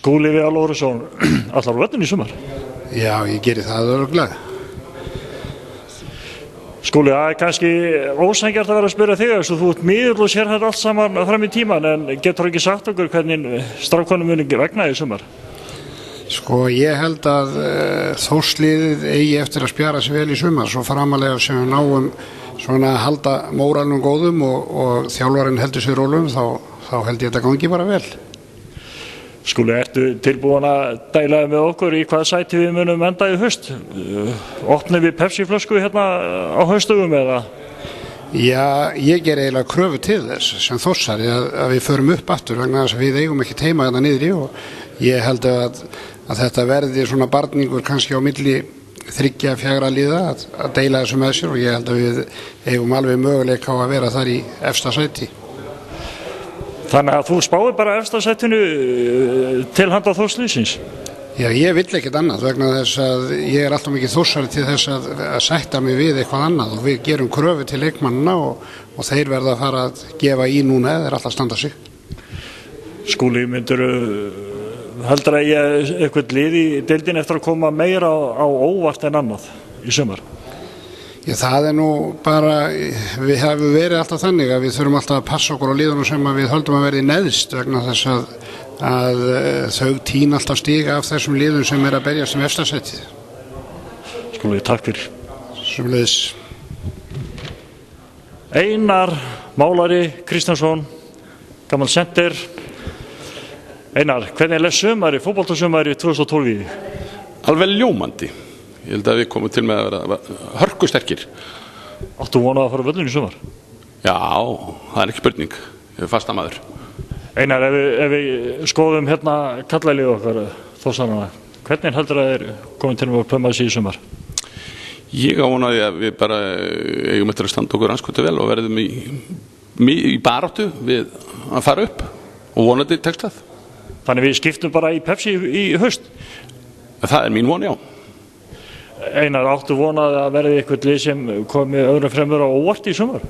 Skúli Viðar Lárusson, allar á völlinn í sumar? Já, ég geri það örugglega. Skúli, það kannski ósanngjarnt að vera að spyrja þig þess að þú ert miðjull og sér þetta allt saman fram í tíman, en getur ekki sagt okkur hvernig strákunum muni vegna í sumar? Sko, ég held að Þórsliðið eigi eftir að spjara sig vel í sumar, svo framalega sem við náum svona að halda móralnum góðum og þjálfarinn heldur sér rólum, þá held ég að þetta gangi bara vel. Skúli, ertu tilbúin að dæla með okkur í hvað sæti við munum enda í haust? Opnum við Pepsi-flösku hérna á haustugum eða? Já, ég ger eiginlega kröfu til þess sem Þórsari að við förum upp aftur vegna þess að við eigum ekki teima hérna niðri og ég held að þetta verði svona barningur kannski á milli 3-4 liða að deila þessu með sér og ég held að við eigum alveg möguleika á að vera þar í efsta sæti. Þannig að þú spáir bara efsta sætinu til handa Þórsliðsins? Já, ég vill ekkert annað vegna þess að ég er alltaf mikið Þórsari til þess að sætta mig við eitthvað annað og við gerum kröfu til leikmannina og þeir verða að fara að gefa í núna eða þeir alltaf standa sig. Skúli, heldur að ég eitthvað lið í deildin eftir að koma meira á óvart en annað í sumar? Já, það nú bara, við hefum verið alltaf þannig að við þurfum alltaf að passa okkur á liðunum sem við höldum að verði neðst vegna þess að þau tína alltaf stiga af þessum liðum sem að berjast um efsta sætið. Skúli, takk fyrir. Sömuleiðis. Einar Málari Kristjánsson, gamall senter. Einar, hvernig leið sumari, fótboltasumari 2012 í því? Alveg ljómandi. Ég held að við komum til með að vera hörkusterkir. Áttu vonað að fara á völlinn í sumar? Já, það er ekki spurning. Ég er fasta maður. Einar, ef við skoðum hérna kallalið okkar Þórsarana, hvernig heldur að þeir komið til með að plöma þessi í sumar? Ég ávonaði að við bara eigum eftir að standa okkur anskotu vel og verðum í baráttu við að fara upp og vonandi tekst það. Þannig við skiptum bara í Pepsi í haust? Það er mín von, já. Einar, áttu vonað að verði eitthvað lið sem komið öðrum fremur á óvart í sumar?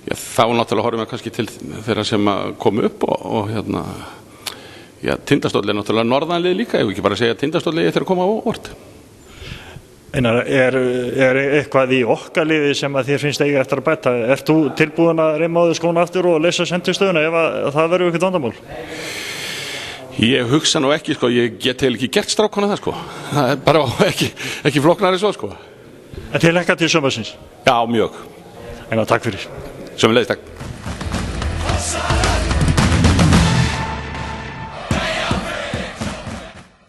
Já, þá náttúrulega horfum við kannski til þeirra sem komu upp og hérna, já, Tindastóll er náttúrulega norðanlið líka, ef við ekki bara segja að Tindastóll eftir að koma á óvart. Einar, er eitthvað í okkar liði sem að þér finnst eiga eftir að bæta? Ert þú tilbúin að reima á þau skóna aftur og leysa sendistöðuna ef það verður eitthvað vandamál? Ég hugsa nú ekki, sko, ég get heil ekki gert strákana það, sko. Það er bara ekki flóknari svo, sko. En til ekki til sumarsins? Já, mjög. Einar, takk fyrir. Sömuleiðis, takk.